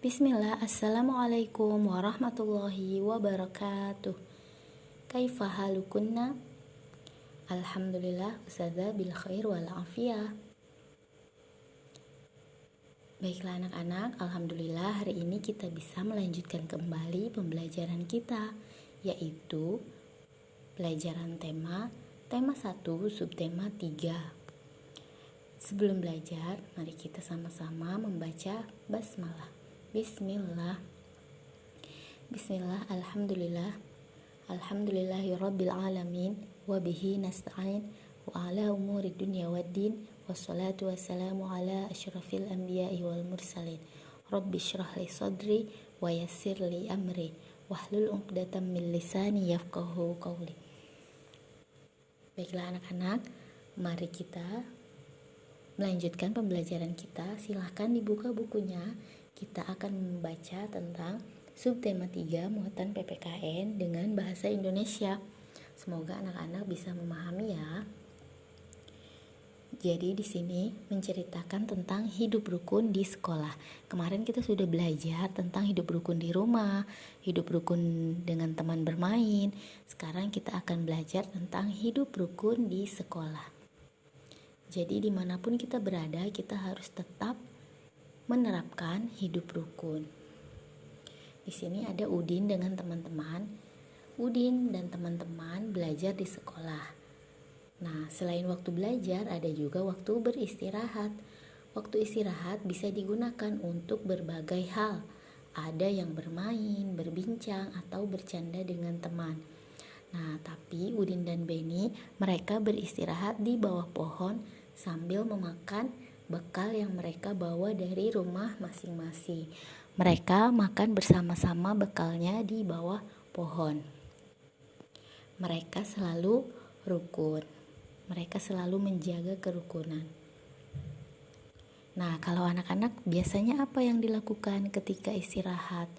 Bismillah, Assalamualaikum warahmatullahi wabarakatuh. Kaifa halukunna? Alhamdulillah, ustazah bil khair wal afiyah. Baiklah anak-anak, alhamdulillah hari ini kita bisa melanjutkan kembali pembelajaran kita, yaitu pelajaran tema 1, subtema 3. Sebelum belajar, mari kita sama-sama membaca basmalah. Bismillah. Bismillah, alhamdulillah. Alhamdulillahirabbil alamin wa bihi nasta'in wa ala umuri dunya waddin wassalatu wassalamu ala asyrafil anbiya'i wal mursalin. Rabbi shrah li sadri wa yassir li amri wahlul 'uqdatam min lisani yafqahu qawli. Baiklah anak-anak, mari kita melanjutkan pembelajaran kita. Silahkan dibuka bukunya. Kita akan membaca tentang subtema 3 muatan PPKN dengan bahasa Indonesia. Semoga anak-anak bisa memahami ya. Jadi di sini menceritakan tentang hidup rukun di sekolah. Kemarin kita sudah belajar tentang hidup rukun di rumah, hidup rukun dengan teman bermain. Sekarang kita akan belajar tentang hidup rukun di sekolah. Jadi dimanapun kita berada, kita harus tetap menerapkan hidup rukun. Di sini ada Udin dengan teman-teman. Udin dan teman-teman belajar di sekolah. Nah, selain waktu belajar, ada juga waktu beristirahat. Waktu istirahat bisa digunakan untuk berbagai hal. Ada yang bermain, berbincang, atau bercanda dengan teman. Nah, tapi Udin dan Beni, mereka beristirahat di bawah pohon sambil memakan bekal yang mereka bawa dari rumah masing-masing. Mereka makan bersama-sama bekalnya di bawah pohon. Mereka selalu rukun. Mereka selalu menjaga kerukunan. Nah, kalau anak-anak biasanya apa yang dilakukan ketika istirahat?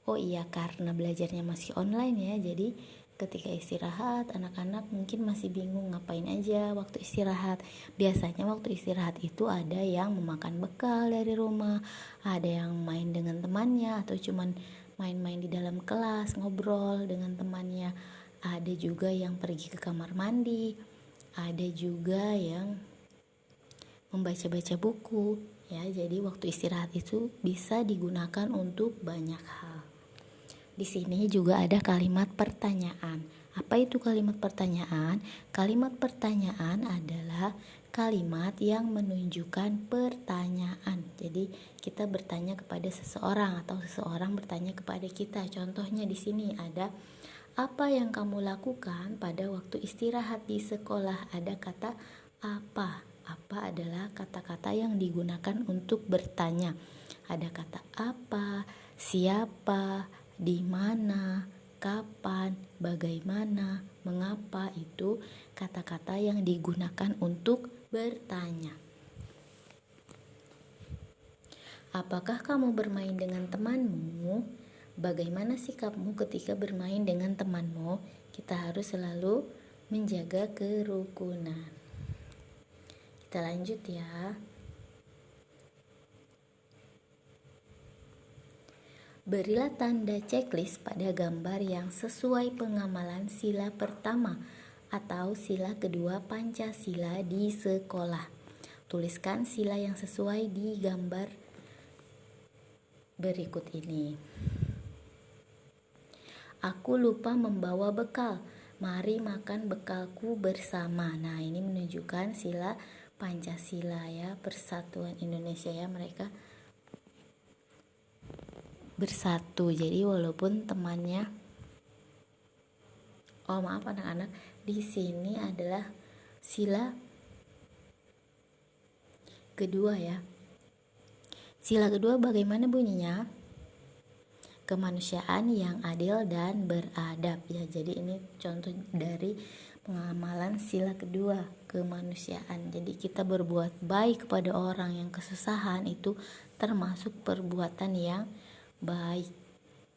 Oh iya, karena belajarnya masih online ya, jadi ketika istirahat, anak-anak mungkin masih bingung ngapain aja waktu istirahat. Biasanya waktu istirahat itu ada yang memakan bekal dari rumah, ada yang main dengan temannya, atau cuman main-main di dalam kelas, ngobrol dengan temannya. Ada juga yang pergi ke kamar mandi, ada juga yang membaca-baca buku. Ya, jadi waktu istirahat itu bisa digunakan untuk banyak hal. Di sini juga ada kalimat pertanyaan. Apa itu kalimat pertanyaan? Kalimat pertanyaan adalah kalimat yang menunjukkan pertanyaan. Jadi kita bertanya kepada seseorang atau seseorang bertanya kepada kita. Contohnya di sini ada, apa yang kamu lakukan pada waktu istirahat di sekolah? Ada kata apa. Apa adalah kata-kata yang digunakan untuk bertanya. Ada kata apa, siapa, di mana, kapan, bagaimana, mengapa, itu kata-kata yang digunakan untuk bertanya. Apakah kamu bermain dengan temanmu? Bagaimana sikapmu ketika bermain dengan temanmu? Kita harus selalu menjaga kerukunan. Kita lanjut ya. Berilah tanda checklist pada gambar yang sesuai pengamalan sila pertama atau sila kedua Pancasila di sekolah. Tuliskan sila yang sesuai di gambar berikut ini. Aku lupa membawa bekal. Mari makan bekalku bersama. Nah, ini menunjukkan sila Pancasila ya, Persatuan Indonesia ya, mereka bersatu. Jadi walaupun temannya, maaf anak-anak, di sini adalah sila kedua ya. Sila kedua bagaimana bunyinya? Kemanusiaan yang adil dan beradab ya. Jadi ini contoh dari pengamalan sila kedua, kemanusiaan. Jadi kita berbuat baik kepada orang yang kesusahan itu termasuk perbuatan yang baik.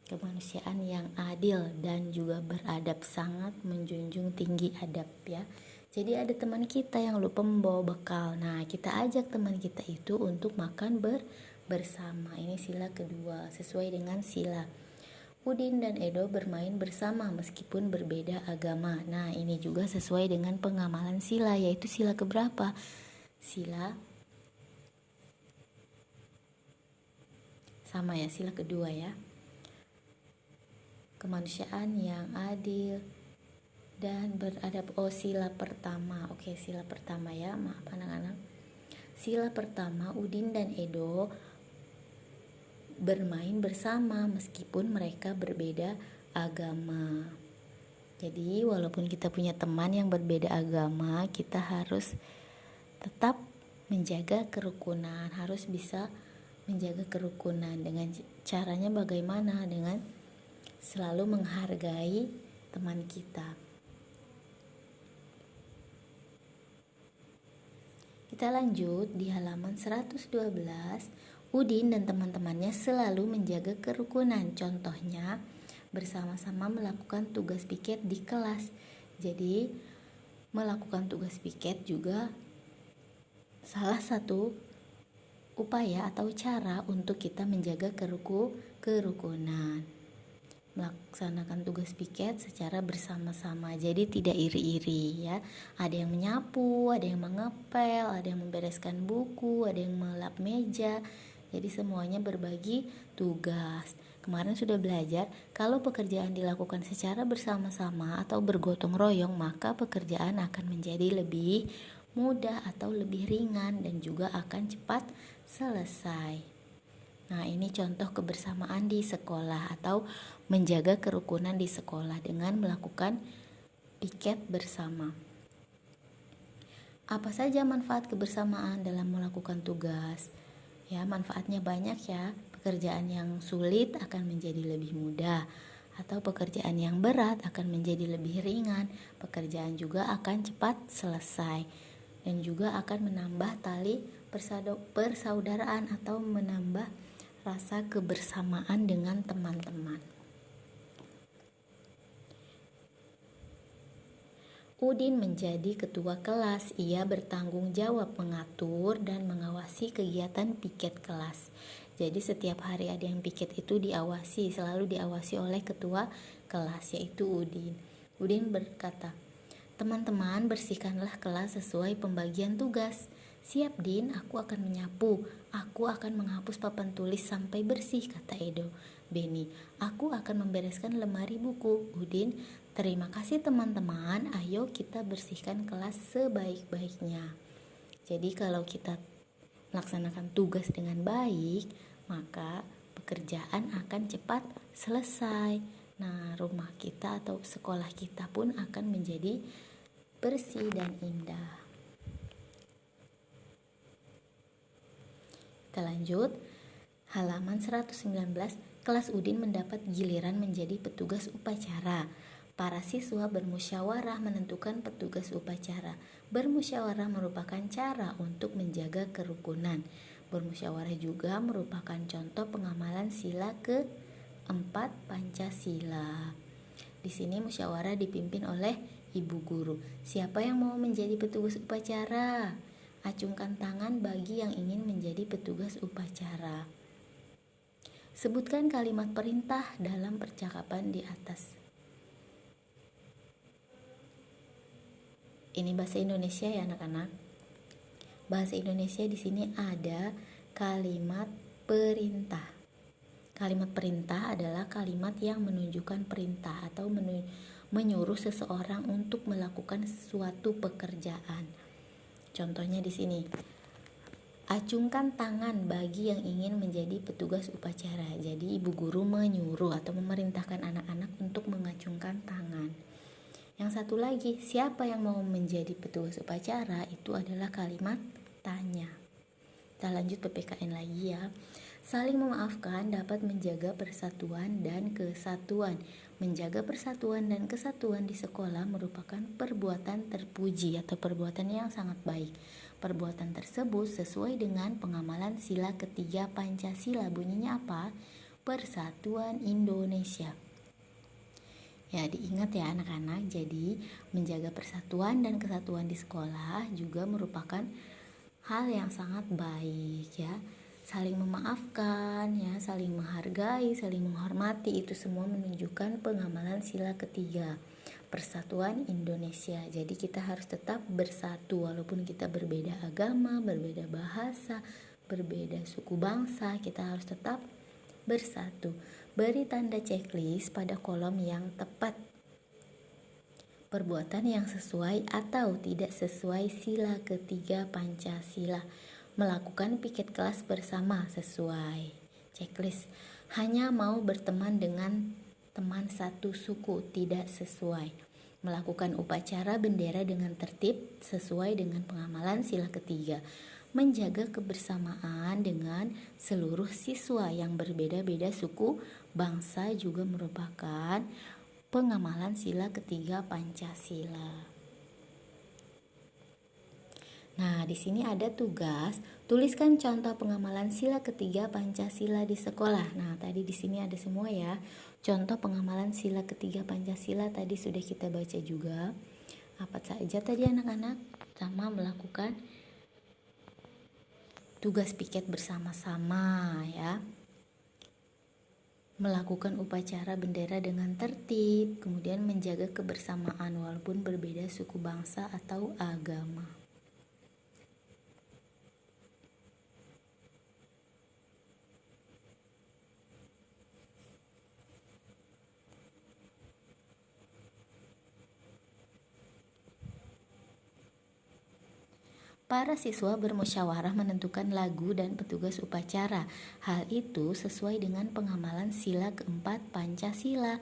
Kemanusiaan yang adil dan juga beradab, sangat menjunjung tinggi adab ya. Jadi ada teman kita yang lupa membawa bekal. Nah, kita ajak teman kita itu untuk makan bersama. Ini sila kedua, sesuai dengan sila. Udin dan Edo bermain bersama meskipun berbeda agama. Nah, ini juga sesuai dengan pengamalan sila, yaitu sila keberapa? Sila sama ya, sila kedua ya. Kemanusiaan yang adil dan beradab. Sila pertama. Oke, sila pertama ya. Maaf anak-anak. Sila pertama, Udin dan Edo bermain bersama meskipun mereka berbeda agama. Jadi walaupun kita punya teman yang berbeda agama, kita harus tetap menjaga kerukunan, harus bisa menjaga kerukunan. Dengan caranya bagaimana? Dengan selalu menghargai teman kita. Kita lanjut di halaman 112. Udin dan teman-temannya selalu menjaga kerukunan. Contohnya, bersama-sama melakukan tugas piket di kelas. Jadi, melakukan tugas piket juga salah satu upaya atau cara untuk kita menjaga kerukunan. Melaksanakan tugas piket secara bersama-sama, jadi tidak iri-iri ya. Ada yang menyapu, ada yang mengepel, ada yang membereskan buku, ada yang melap meja. Jadi semuanya berbagi tugas. Kemarin sudah belajar, kalau pekerjaan dilakukan secara bersama-sama atau bergotong royong, maka pekerjaan akan menjadi lebih mudah atau lebih ringan dan juga akan cepat selesai. Nah, ini contoh kebersamaan di sekolah atau menjaga kerukunan di sekolah dengan melakukan piket bersama. Apa saja manfaat kebersamaan dalam melakukan tugas? Ya, manfaatnya banyak ya. Pekerjaan yang sulit akan menjadi lebih mudah, atau pekerjaan yang berat akan menjadi lebih ringan. Pekerjaan juga akan cepat selesai dan juga akan menambah tali persaudaraan atau menambah rasa kebersamaan dengan teman-teman. Udin menjadi ketua kelas. Ia bertanggung jawab mengatur dan mengawasi kegiatan piket kelas. Jadi setiap hari ada yang piket itu diawasi, selalu diawasi oleh ketua kelas, yaitu Udin. Udin berkata, "Teman-teman, bersihkanlah kelas sesuai pembagian tugas." "Siap, Din, aku akan menyapu. Aku akan menghapus papan tulis sampai bersih," kata Edo. "Beni, aku akan membereskan lemari buku." "Udin, terima kasih teman-teman. Ayo kita bersihkan kelas sebaik-baiknya." Jadi kalau kita melaksanakan tugas dengan baik, maka pekerjaan akan cepat selesai. Nah, rumah kita atau sekolah kita pun akan menjadi bersih dan indah. Kita lanjut. Halaman 119. Kelas Udin mendapat giliran menjadi petugas upacara. Para siswa bermusyawarah menentukan petugas upacara. Bermusyawarah merupakan cara untuk menjaga kerukunan. Bermusyawarah juga merupakan contoh pengamalan sila keempat Pancasila. Di sini musyawarah dipimpin oleh ibu guru. Siapa yang mau menjadi petugas upacara? Acungkan tangan bagi yang ingin menjadi petugas upacara. Sebutkan kalimat perintah dalam percakapan di atas. Ini bahasa Indonesia ya anak-anak. Bahasa Indonesia di sini ada kalimat perintah. Kalimat perintah adalah kalimat yang menunjukkan perintah atau menyuruh seseorang untuk melakukan suatu pekerjaan. Contohnya di sini. Acungkan tangan bagi yang ingin menjadi petugas upacara. Jadi ibu guru menyuruh atau memerintahkan anak-anak untuk mengacungkan tangan. Yang satu lagi, siapa yang mau menjadi petugas upacara? Itu adalah kalimat tanya. Kita lanjut PPKN lagi ya. Saling memaafkan dapat menjaga persatuan dan kesatuan. Menjaga persatuan dan kesatuan di sekolah merupakan perbuatan terpuji atau perbuatan yang sangat baik. Perbuatan tersebut sesuai dengan pengamalan sila ketiga Pancasila. Bunyinya apa? Persatuan Indonesia. Ya, diingat ya anak-anak. Jadi, menjaga persatuan dan kesatuan di sekolah juga merupakan hal yang sangat baik ya. saling memaafkan, ya, saling menghargai, saling menghormati, itu semua menunjukkan pengamalan sila ketiga, persatuan Indonesia. Jadi kita harus tetap bersatu walaupun kita berbeda agama, berbeda bahasa, berbeda suku bangsa, kita harus tetap bersatu. Beri tanda checklist pada kolom yang tepat. Perbuatan yang sesuai atau tidak sesuai sila ketiga Pancasila. Melakukan piket kelas bersama sesuai checklist. Hanya mau berteman dengan teman satu suku tidak sesuai. Melakukan upacara bendera dengan tertib sesuai dengan pengamalan sila ketiga. Menjaga kebersamaan dengan seluruh siswa yang berbeda-beda suku bangsa juga merupakan pengamalan sila ketiga Pancasila. Nah, di sini ada tugas, tuliskan contoh pengamalan sila ketiga Pancasila di sekolah. Nah, tadi di sini ada semua ya. Contoh pengamalan sila ketiga Pancasila tadi sudah kita baca juga. Apa saja tadi anak-anak? Sama melakukan tugas piket bersama-sama ya. Melakukan upacara bendera dengan tertib, kemudian menjaga kebersamaan walaupun berbeda suku bangsa atau agama. Para siswa bermusyawarah menentukan lagu dan petugas upacara. Hal itu sesuai dengan pengamalan sila keempat Pancasila.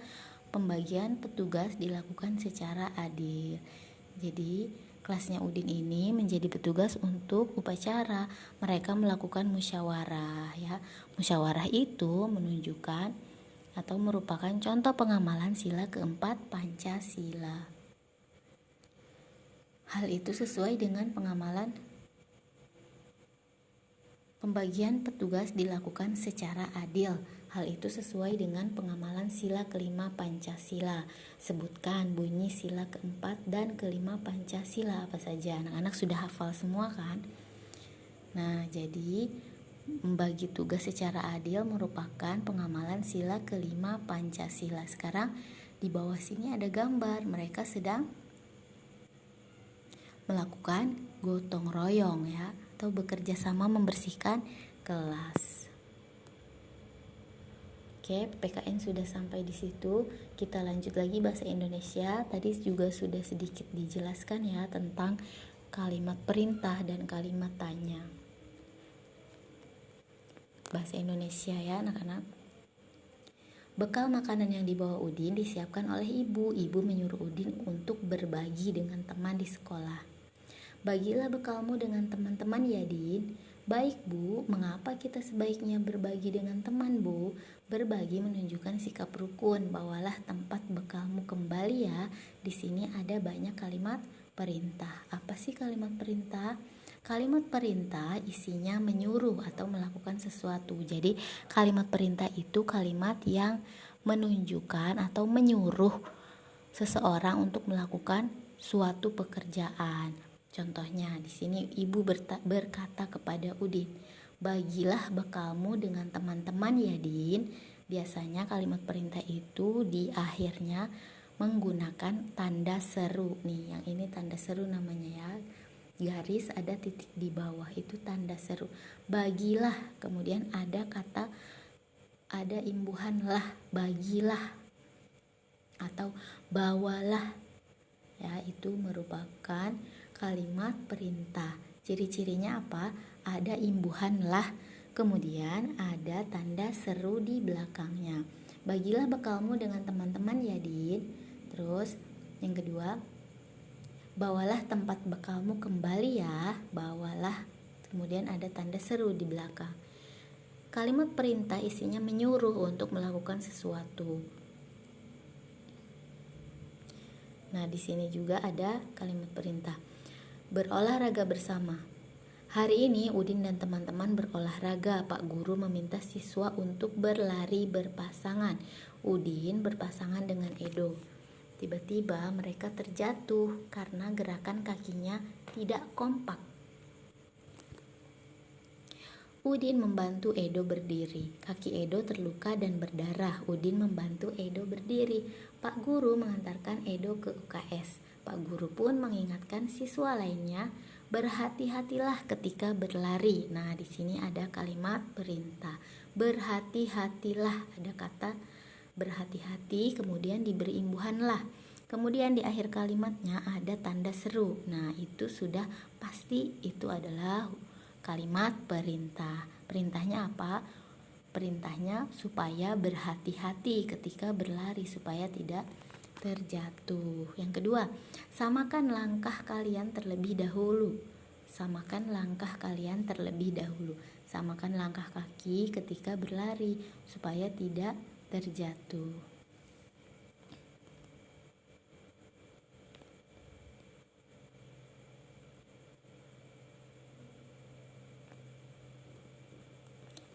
Pembagian petugas dilakukan secara adil. Jadi, kelasnya Udin ini menjadi petugas untuk upacara. Mereka melakukan musyawarah ya. Musyawarah itu menunjukkan atau merupakan contoh pengamalan sila keempat Pancasila. Hal itu sesuai dengan pengamalan pembagian petugas dilakukan secara adil. Hal itu sesuai dengan pengamalan sila kelima Pancasila. Sebutkan bunyi sila keempat dan kelima Pancasila apa saja. Anak-anak sudah hafal semua kan? Nah, jadi membagi tugas secara adil merupakan pengamalan sila kelima Pancasila. Sekarang di bawah sini ada gambar. Mereka sedang melakukan gotong royong ya, atau bekerja sama membersihkan kelas. Oke, PKN sudah sampai di situ. Kita lanjut lagi bahasa Indonesia. Tadi juga sudah sedikit dijelaskan ya tentang kalimat perintah dan kalimat tanya. Bahasa Indonesia ya anak-anak. Bekal makanan yang dibawa Udin disiapkan oleh ibu. Ibu menyuruh Udin untuk berbagi dengan teman di sekolah. Bagilah bekalmu dengan teman-teman ya, Din. Baik, Bu. Mengapa kita sebaiknya berbagi dengan teman, Bu? Berbagi menunjukkan sikap rukun. Bawalah tempat bekalmu kembali ya. Di sini ada banyak kalimat perintah. Apa sih kalimat perintah? Kalimat perintah isinya menyuruh atau melakukan sesuatu. Jadi, kalimat perintah itu kalimat yang menunjukkan atau menyuruh seseorang untuk melakukan suatu pekerjaan. Contohnya di sini ibu berkata kepada Udin, bagilah bekalmu dengan teman-teman ya, Din. Biasanya kalimat perintah itu di akhirnya menggunakan tanda seru nih. Yang ini tanda seru namanya ya. Garis ada titik di bawah itu tanda seru. Bagilah, kemudian ada kata, ada imbuhan lah, bagilah atau bawalah. Ya, itu merupakan kalimat perintah. Ciri-cirinya apa? Ada imbuhan lah, kemudian ada tanda seru di belakangnya. Bagilah bekalmu dengan teman-teman ya, Din. Terus yang kedua, bawalah tempat bekalmu kembali ya. Bawalah, kemudian ada tanda seru di belakang. Kalimat perintah isinya menyuruh untuk melakukan sesuatu. Nah, di sini juga ada kalimat perintah. Berolahraga bersama. Hari ini Udin dan teman-teman berolahraga. Pak Guru meminta siswa untuk berlari berpasangan. Udin berpasangan dengan Edo. Tiba-tiba mereka terjatuh karena gerakan kakinya tidak kompak. Udin membantu Edo berdiri. Kaki Edo terluka dan berdarah. Udin membantu Edo berdiri. Pak Guru mengantarkan Edo ke UKS. Pak Guru pun mengingatkan siswa lainnya, berhati-hatilah ketika berlari. Nah, di sini ada kalimat perintah. Berhati-hatilah, ada kata berhati-hati, kemudian diberi imbuhanlah. Kemudian di akhir kalimatnya ada tanda seru. Nah, itu sudah pasti itu adalah kalimat perintah. Perintahnya apa? Perintahnya supaya berhati-hati ketika berlari supaya tidak terjatuh. Yang kedua, samakan langkah kalian terlebih dahulu. Samakan langkah kalian terlebih dahulu. Samakan langkah kaki ketika berlari supaya tidak terjatuh.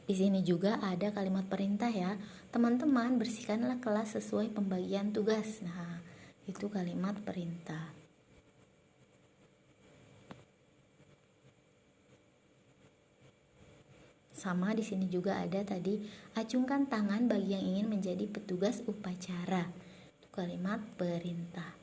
Di sini juga ada kalimat perintah ya. Teman-teman, bersihkanlah kelas sesuai pembagian tugas. Nah, itu kalimat perintah. Sama di sini juga ada tadi, acungkan tangan bagi yang ingin menjadi petugas upacara. Itu kalimat perintah.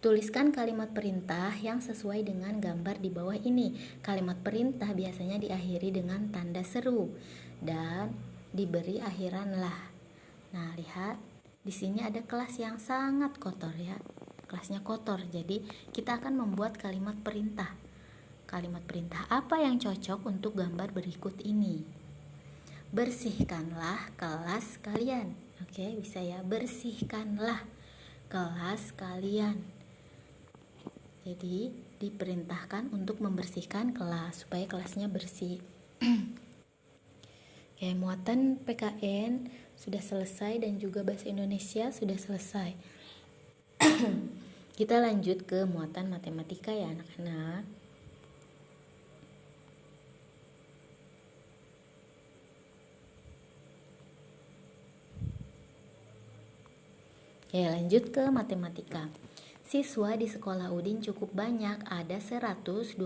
Tuliskan kalimat perintah yang sesuai dengan gambar di bawah ini. Kalimat perintah biasanya diakhiri dengan tanda seru dan diberi akhiran lah. Nah, lihat di sini ada kelas yang sangat kotor ya. Kelasnya kotor. Jadi, kita akan membuat kalimat perintah. Kalimat perintah apa yang cocok untuk gambar berikut ini? Bersihkanlah kelas kalian. Oke, bisa ya. Bersihkanlah kelas kalian. Jadi diperintahkan untuk membersihkan kelas supaya kelasnya bersih. Ya, muatan PKN sudah selesai dan juga bahasa Indonesia sudah selesai. Kita lanjut ke muatan matematika ya anak-anak. Ya, lanjut ke matematika. Siswa di sekolah Udin cukup banyak, ada 125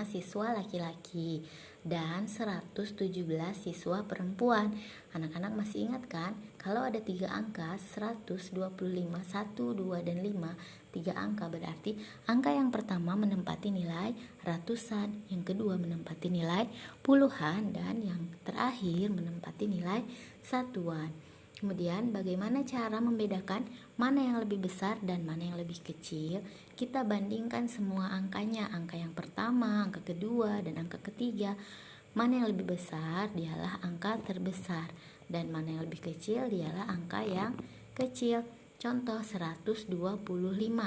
siswa laki-laki dan 117 siswa perempuan. Anak-anak masih ingat kan? Kalau ada 3 angka, 125, 1, 2, dan 5, 3 angka berarti angka yang pertama menempati nilai ratusan, yang kedua menempati nilai puluhan, dan yang terakhir menempati nilai satuan. Kemudian bagaimana cara membedakan mana yang lebih besar dan mana yang lebih kecil? Kita bandingkan semua angkanya, angka yang pertama, angka kedua, dan angka ketiga. Mana yang lebih besar dialah angka terbesar, dan mana yang lebih kecil dialah angka yang kecil. Contoh 125,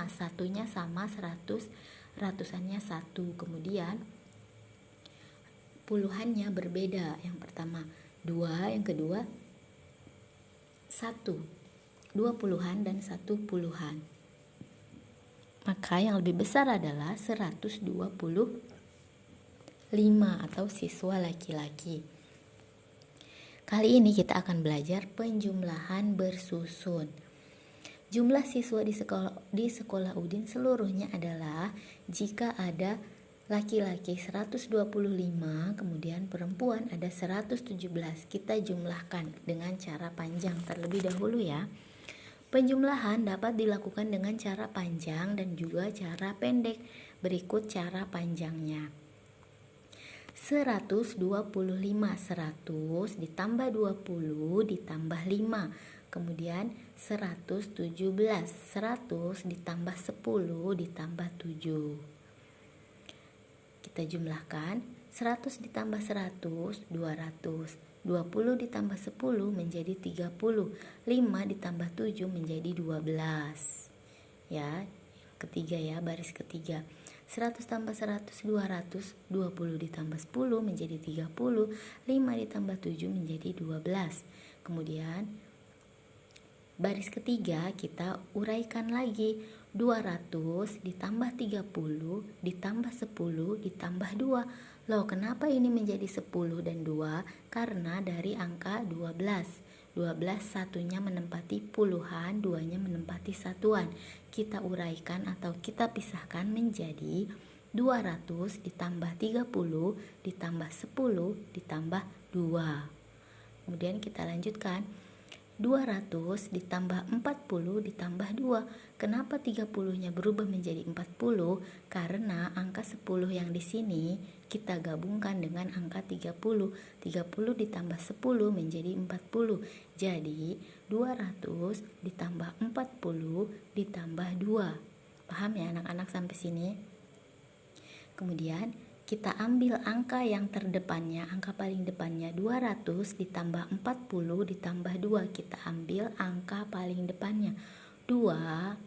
satunya sama 100, ratusannya 1. Kemudian puluhannya berbeda, yang pertama 2, yang kedua 1, 2 puluhan dan 1 puluhan. Maka yang lebih besar adalah 125 atau siswa laki-laki. Kali ini kita akan belajar penjumlahan bersusun. Jumlah siswa di sekolah Udin seluruhnya adalah jika ada laki-laki 125, kemudian perempuan ada 117. Kita jumlahkan dengan cara panjang terlebih dahulu ya. Penjumlahan dapat dilakukan dengan cara panjang dan juga cara pendek. Berikut cara panjangnya. 125, 100 ditambah 20 ditambah 5. Kemudian 117, 100 ditambah 10 ditambah 7. Kita jumlahkan 100 ditambah 100, 200. 20 ditambah 10 menjadi 30. 5 ditambah 7 menjadi 12. Ya, ketiga ya, baris ketiga. 100 tambah 100, 200. 20 ditambah 10 menjadi 30. 5 ditambah 7 menjadi 12. Kemudian baris ketiga kita uraikan lagi. 200 ditambah 30 ditambah 10 ditambah 2. Loh, kenapa ini menjadi 10 dan 2? Karena dari angka 12. 12 satunya menempati puluhan, duanya menempati satuan. Kita uraikan atau kita pisahkan menjadi 200 ditambah 30 ditambah 10 ditambah 2. Kemudian kita lanjutkan. 200 ditambah 40 ditambah 2. Kenapa 30-nya berubah menjadi 40? Karena angka 10 yang di sini kita gabungkan dengan angka 30. 30 ditambah 10 menjadi 40. Jadi 200 ditambah 40 ditambah 2. Paham ya anak-anak sampai sini? Kemudian kita ambil angka yang terdepannya, angka paling depannya 200 ditambah 40 ditambah 2. Kita ambil angka paling depannya 2,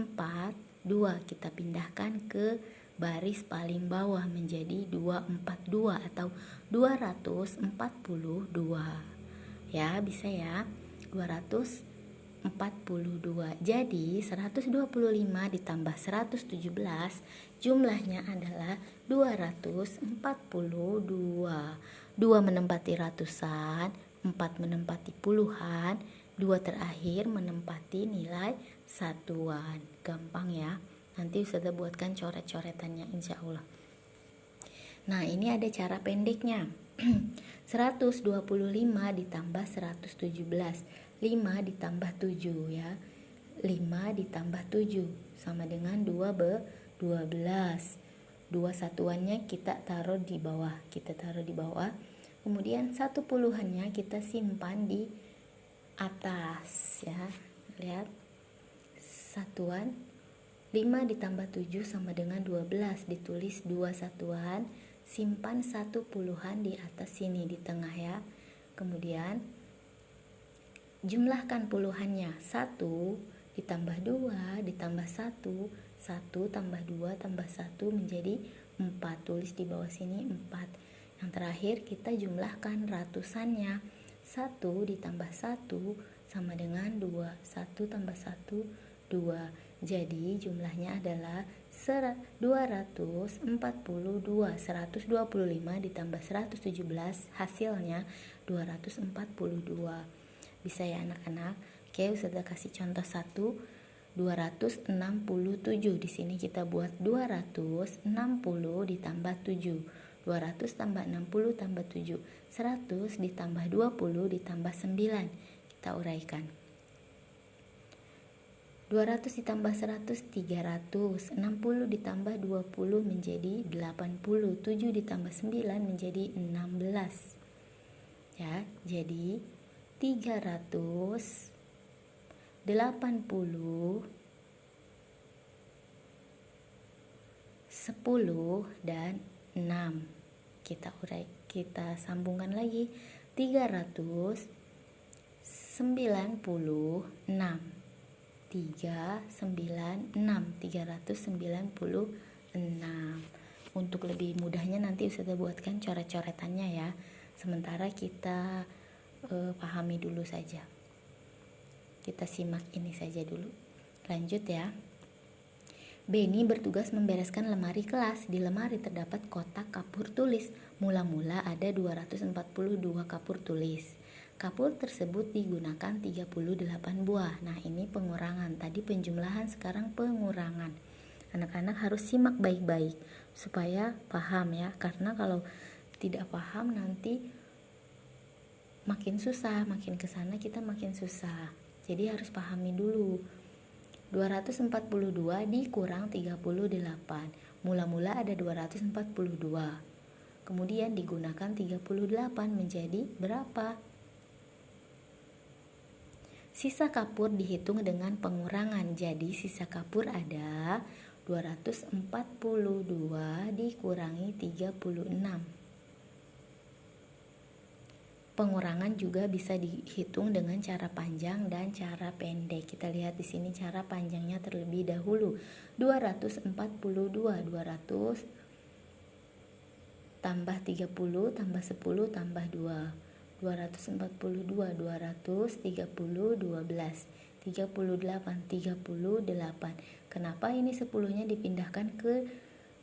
4, 2. Kita pindahkan ke baris paling bawah menjadi 242 atau 242. Ya, bisa ya. 242. Jadi 125 ditambah 117 jumlahnya adalah 242. 2 menempati ratusan, 4 menempati puluhan, 2 terakhir menempati nilai satuan. Gampang ya. Nanti Ustazah buatkan coret-coretannya insya Allah. Nah, ini ada cara pendeknya. 125 ditambah 117. 5 ditambah 7 ya. 5 ditambah 7 sama dengan 12. 2 satuannya kita taruh di bawah. Kemudian 1 puluhannya kita simpan di atas ya. Lihat. Satuan 5 ditambah 7 sama dengan 12. Ditulis 2 satuan, simpan 1 puluhan di atas sini di tengah ya. Kemudian jumlahkan puluhannya. 1 ditambah 2 ditambah 1. 1 tambah 2 tambah 1 menjadi 4. Tulis di bawah sini 4. Yang terakhir kita jumlahkan ratusannya. 1 ditambah 1 sama dengan 2. 1 tambah 1, 2. Jadi jumlahnya adalah 242. 125 ditambah 117 hasilnya 242. Bisa ya anak-anak? Oke, Ustazah kasih contoh 1. 267. Di sini kita buat 260 ditambah 7. 200 tambah 60 tambah 7. 100 ditambah 20 ditambah 9. Kita uraikan. 200 ditambah 100 300. 60 ditambah 20 menjadi 80. 7 ditambah 9 menjadi 16. Ya, jadi 380 10 dan 6. Kita sambungkan lagi. 396 396. Untuk lebih mudahnya nanti Ustazah buatkan coret-coretannya ya. Sementara kita pahami dulu saja. Kita simak ini saja dulu. Lanjut ya. Beni bertugas membereskan lemari kelas. Di lemari terdapat kotak kapur tulis. Mula-mula ada 242 kapur tulis. Kapur tersebut digunakan 38 buah. Nah, ini pengurangan. Tadi penjumlahan, sekarang pengurangan. Anak-anak harus simak baik-baik supaya paham ya. Karena kalau tidak paham nanti makin susah, makin kesana kita makin susah. Jadi harus pahami dulu. 242 dikurang 38. Mula-mula ada 242. Kemudian digunakan 38 menjadi berapa? Sisa kapur dihitung dengan pengurangan. Jadi sisa kapur ada 242 dikurangi 36. Pengurangan juga bisa dihitung dengan cara panjang dan cara pendek. Kita lihat di sini cara panjangnya terlebih dahulu. 242, 200 tambah 30 tambah 10 tambah 2. 242, 230, 12. 38. Kenapa ini 10-nya dipindahkan ke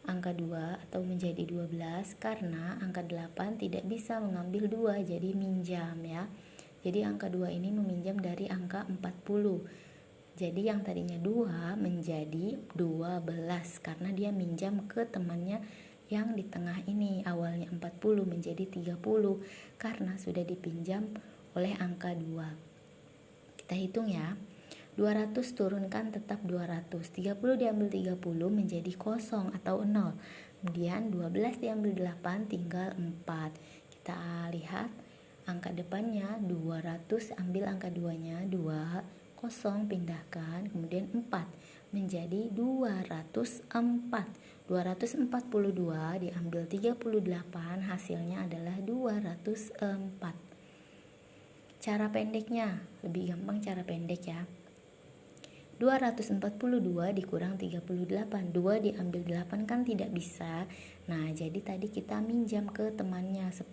angka 2 atau menjadi 12? Karena angka 8 tidak bisa mengambil 2, jadi minjam ya. Jadi angka 2 ini meminjam dari angka 40. Jadi yang tadinya 2 menjadi 12 karena dia minjam ke temannya yang di tengah ini. Awalnya 40 menjadi 30 karena sudah dipinjam oleh angka 2. Kita hitung ya. 200 turunkan tetap 200. 30 diambil 30 menjadi kosong atau 0. Kemudian 12 diambil 8 tinggal 4. Kita lihat angka depannya 200, ambil angka 2-nya 2, kosong pindahkan, kemudian 4 menjadi 204. 242 diambil 38, hasilnya adalah 204. Cara pendeknya, lebih gampang cara pendek ya. 242 dikurang 38, 2 diambil 8 kan tidak bisa. Nah, jadi tadi kita minjam ke temannya 10.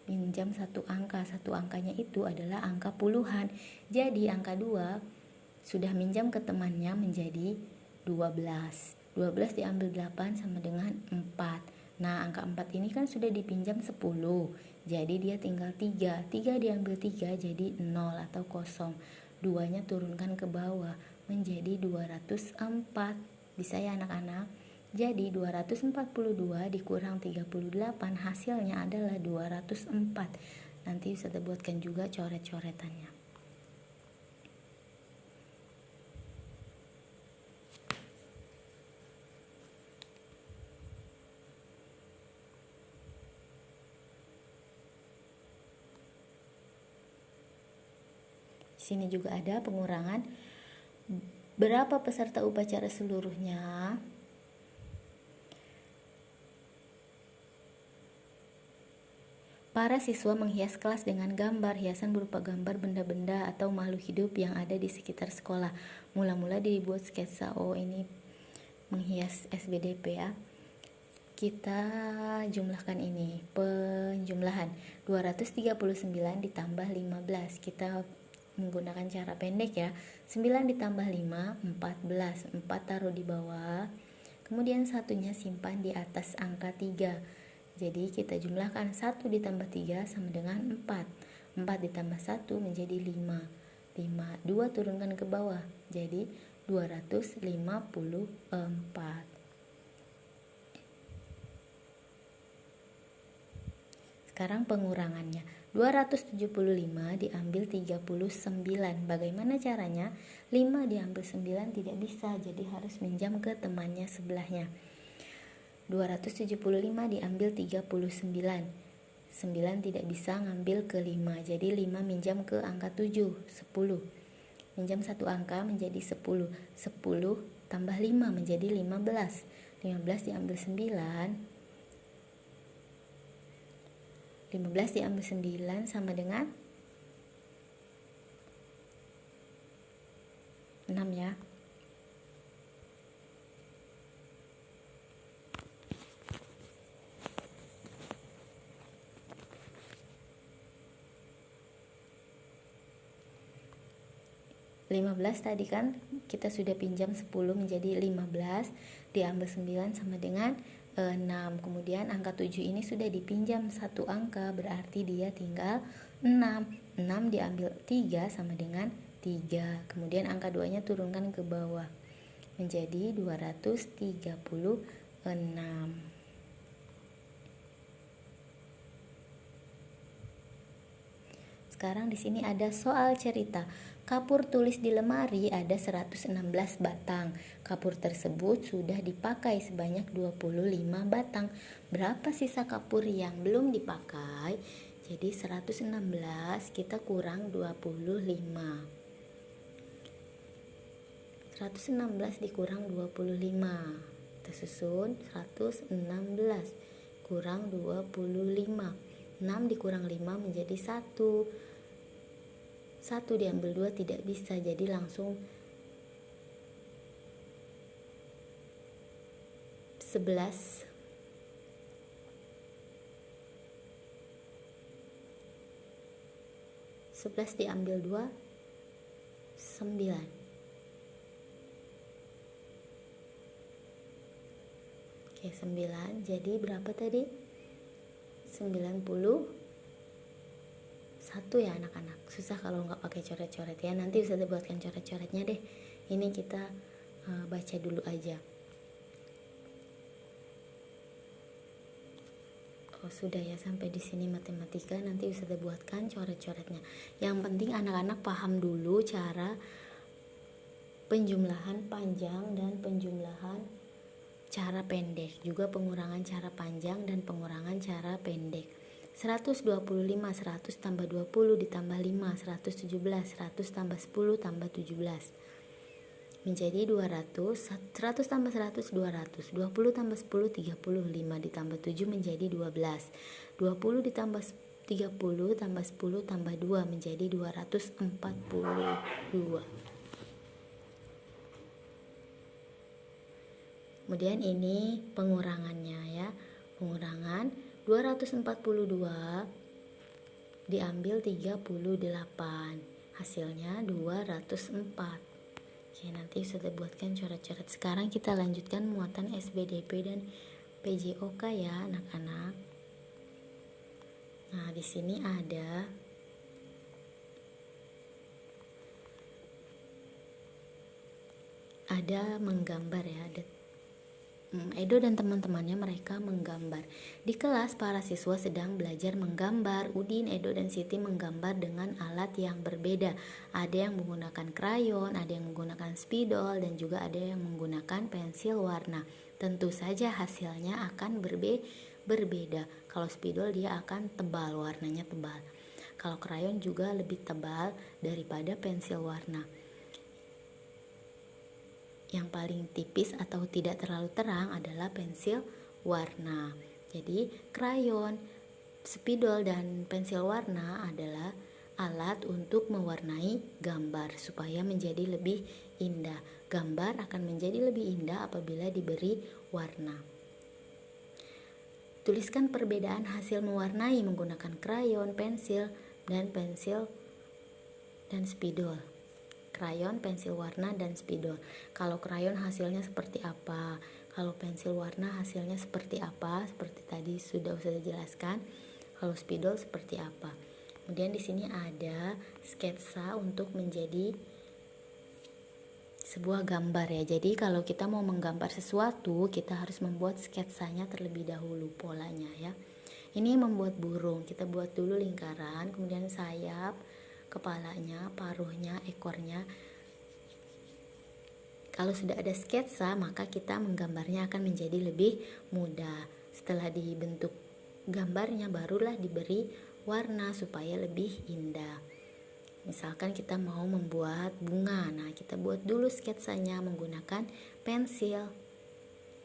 Minjam satu angkanya itu adalah angka puluhan. Jadi angka 2 sudah minjam ke temannya menjadi 12. 12 diambil 8 sama dengan 4. Nah, angka 4 ini kan sudah dipinjam 10. Jadi dia tinggal 3. 3 diambil 3 jadi 0 atau kosong. 2-nya turunkan ke bawah menjadi 204. Bisa ya anak-anak? Jadi 242 dikurang 38 hasilnya adalah 204. Nanti Ustazah buatkan juga coret-coretannya. Di sini juga ada pengurangan. Berapa peserta upacara seluruhnya? Para siswa menghias kelas dengan gambar. Hiasan berupa gambar benda-benda atau makhluk hidup yang ada di sekitar sekolah. Mula-mula dibuat sketsa. Oh, ini menghias SBDP ya. Kita jumlahkan ini. Penjumlahan 239 ditambah 15. Kita menggunakan cara pendek ya. 9 ditambah 5, 14. 4 taruh di bawah. Kemudian satunya simpan di atas angka 3. Jadi kita jumlahkan 1 ditambah 3 sama dengan 4. 4 ditambah 1 menjadi 5. 2 turunkan ke bawah. Jadi 254. Sekarang pengurangannya. 275 diambil 39. Bagaimana caranya? 5 diambil 9 tidak bisa, jadi harus minjam ke temannya sebelahnya. 275 diambil 39. 9 tidak bisa ngambil ke 5, jadi 5 minjam ke angka 7, 10. Minjam satu angka menjadi 10. 10 tambah 5 menjadi 15. 15 diambil 9. 15 diambil 9 sama dengan 6 ya. Lima belas tadi kan kita sudah pinjam 10 menjadi 15, diambil 9 sama dengan 6. Kemudian angka 7 ini sudah dipinjam satu angka, berarti dia tinggal 6. 6 diambil 3 sama dengan 3. Kemudian angka 2-nya turunkan ke bawah menjadi 236. Sekarang di sini ada soal cerita. Kapur tulis di lemari ada 116 batang. Kapur tersebut sudah dipakai sebanyak 25 batang. Berapa sisa kapur yang belum dipakai? Jadi 116 kita kurang 25. 116 dikurang 25. Kita susun 116 kurang 25. 6 dikurang 5 menjadi 1. 1 diambil 2 tidak bisa, jadi langsung 11. 11 diambil 2 Oke, 9. Jadi berapa tadi? 91 ya anak-anak. Susah kalau nggak pakai coret-coret ya. Nanti bisa dibuatkan coret-coretnya deh. Ini kita baca dulu aja. Oh, sudah ya, sampai di sini matematika. Nanti bisa dibuatkan coret-coretnya. Yang penting anak-anak paham dulu cara penjumlahan panjang dan penjumlahan cara pendek, juga pengurangan cara panjang dan pengurangan cara pendek. 125, 100 tambah 20 ditambah 5, 117, 100 tambah 10 tambah 17 menjadi 200. 100 tambah 100, 200. 20 tambah 10, 30. 5 ditambah 7 menjadi 12. 20 ditambah 30 tambah 10 tambah 2 menjadi 242. Kemudian ini pengurangannya ya. Pengurangan 242 diambil 38. Hasilnya 204. Oke, nanti sudah buatkan coret-coret. Sekarang kita lanjutkan muatan SBDP dan PJOK ya, anak-anak. Nah, di sini ada menggambar ya, Edo dan teman-temannya mereka menggambar. Di kelas para siswa sedang belajar menggambar. Udin, Edo, dan Siti menggambar dengan alat yang berbeda. Ada yang menggunakan krayon, ada yang menggunakan spidol, dan juga ada yang menggunakan pensil warna. Tentu saja hasilnya akan berbeda. Kalau spidol dia akan tebal, warnanya tebal. Kalau krayon juga lebih tebal daripada pensil warna. Yang paling tipis atau tidak terlalu terang adalah pensil warna. Jadi krayon, spidol, dan pensil warna adalah alat untuk mewarnai gambar supaya menjadi lebih indah. Gambar akan menjadi lebih indah apabila diberi warna. Tuliskan perbedaan hasil mewarnai menggunakan krayon, pensil, dan spidol. Krayon, pensil warna, dan spidol. Kalau krayon hasilnya seperti apa? Kalau pensil warna hasilnya seperti apa? Seperti tadi sudah jelaskan. Kalau spidol seperti apa? Kemudian di sini ada sketsa untuk menjadi sebuah gambar ya. Jadi kalau kita mau menggambar sesuatu, kita harus membuat sketsanya terlebih dahulu, polanya ya. Ini membuat burung. Kita buat dulu lingkaran, kemudian sayap, kepalanya, paruhnya, ekornya. Kalau sudah ada sketsa, maka kita menggambarnya akan menjadi lebih mudah. Setelah dibentuk gambarnya, barulah diberi warna supaya lebih indah. Misalkan kita mau membuat bunga, nah kita buat dulu sketsanya menggunakan pensil.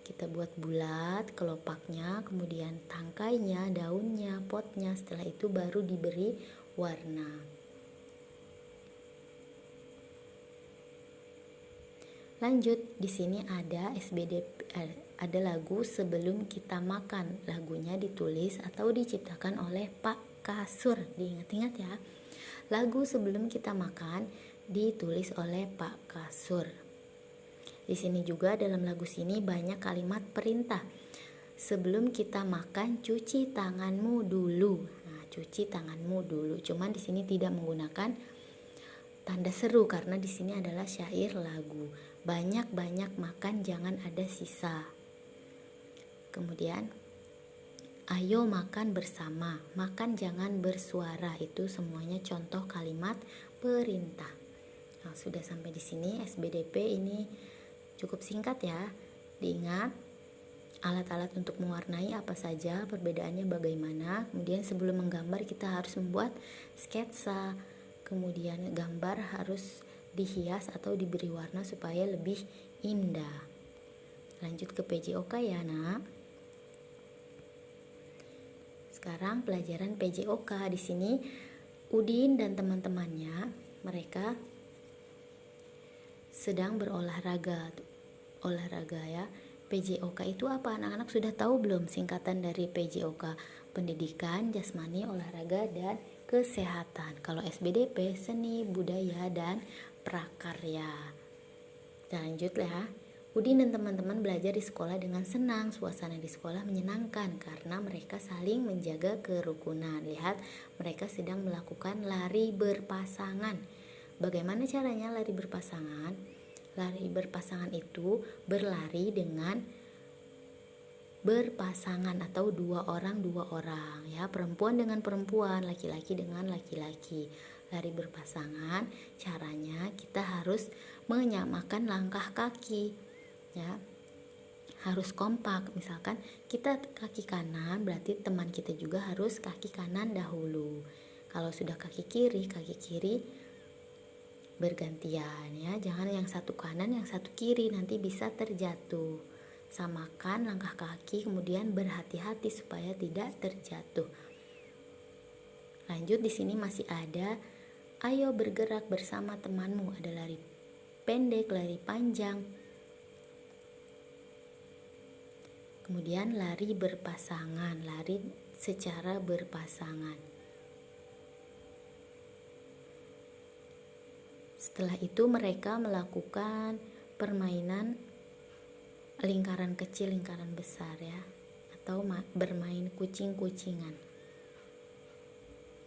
Kita buat bulat kelopaknya, kemudian tangkainya, daunnya, potnya. Setelah itu baru diberi warna. Lanjut, di sini ada SBDP, ada lagu Sebelum Kita Makan. Lagunya ditulis atau diciptakan oleh Pak Kasur. Diingat-ingat ya. Lagu Sebelum Kita Makan ditulis oleh Pak Kasur. Di sini juga dalam lagu sini banyak kalimat perintah. Sebelum kita makan, cuci tanganmu dulu. Nah, cuci tanganmu dulu. Cuman di sini tidak menggunakan tanda seru karena di sini adalah syair lagu. Banyak-banyak makan, jangan ada sisa. Kemudian, ayo makan bersama, makan jangan bersuara. Itu semuanya contoh kalimat perintah. Nah, sudah sampai di sini SBDP ini cukup singkat ya. Diingat alat-alat untuk mewarnai apa saja, perbedaannya bagaimana. Kemudian sebelum menggambar kita harus membuat sketsa. Kemudian gambar harus dihias atau diberi warna supaya lebih indah. Lanjut ke PJOK ya nak. Sekarang pelajaran PJOK. Di sini Udin dan teman-temannya mereka sedang berolahraga. Olahraga ya. PJOK itu apa? Anak-anak sudah tahu belum singkatan dari PJOK? Pendidikan, jasmani, olahraga, dan kesehatan. Kalau SBDP, seni, budaya, dan prakarya. Dan lanjut ya. Udin dan teman-teman belajar di sekolah dengan senang. Suasana di sekolah menyenangkan karena mereka saling menjaga kerukunan. Lihat, mereka sedang melakukan lari berpasangan. Bagaimana caranya lari berpasangan? Lari berpasangan itu berlari dengan berpasangan atau dua orang ya, perempuan dengan perempuan, laki-laki dengan laki-laki. Lari berpasangan, caranya kita harus menyamakan langkah kaki ya, harus kompak. Misalkan kita kaki kanan, berarti teman kita juga harus kaki kanan dahulu. Kalau sudah kaki kiri bergantian ya, jangan yang satu kanan yang satu kiri, nanti bisa terjatuh. Samakan langkah kaki, kemudian berhati-hati supaya tidak terjatuh. Lanjut, di sini masih ada ayo bergerak bersama temanmu, ada lari pendek, lari panjang. Kemudian lari berpasangan, lari secara berpasangan. Setelah itu mereka melakukan permainan lingkaran kecil, lingkaran besar ya, atau bermain kucing-kucingan.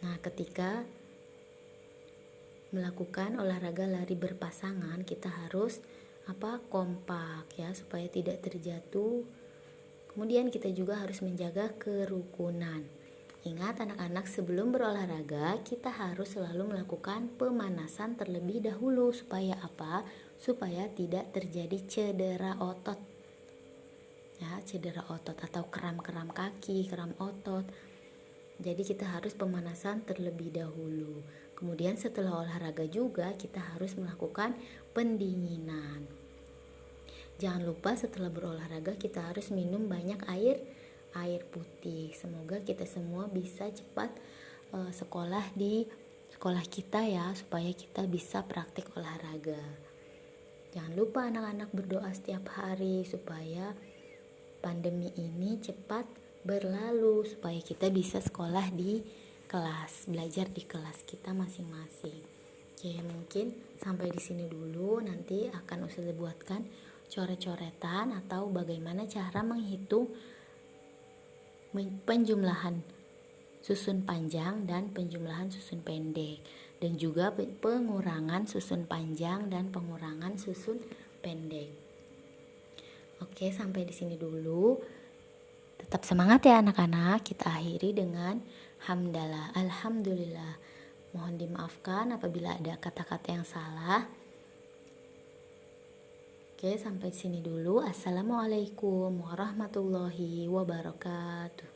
Nah, ketika melakukan olahraga lari berpasangan, kita harus kompak ya, supaya tidak terjatuh. Kemudian kita juga harus menjaga kerukunan. Ingat anak-anak, sebelum berolahraga kita harus selalu melakukan pemanasan terlebih dahulu. Supaya apa? Supaya tidak terjadi cedera otot. Ya, cedera otot atau kram-kram kaki, kram otot. Jadi kita harus pemanasan terlebih dahulu. Kemudian setelah olahraga juga kita harus melakukan pendinginan. Jangan lupa setelah berolahraga kita harus minum banyak air putih. Semoga kita semua bisa cepat sekolah di sekolah kita ya, supaya kita bisa praktik olahraga. Jangan lupa anak-anak berdoa setiap hari supaya pandemi ini cepat berlalu, supaya kita bisa sekolah di kelas, belajar di kelas kita masing-masing. Oke, mungkin sampai di sini dulu. Nanti akan Ustazah buatkan coret-coretan atau bagaimana cara menghitung penjumlahan susun panjang dan penjumlahan susun pendek, dan juga pengurangan susun panjang dan pengurangan susun pendek. Oke, sampai di sini dulu. Tetap semangat ya anak-anak. Kita akhiri dengan hamdalah, alhamdulillah. Mohon dimaafkan apabila ada kata-kata yang salah. Oke, sampai sini dulu. Assalamualaikum warahmatullahi wabarakatuh.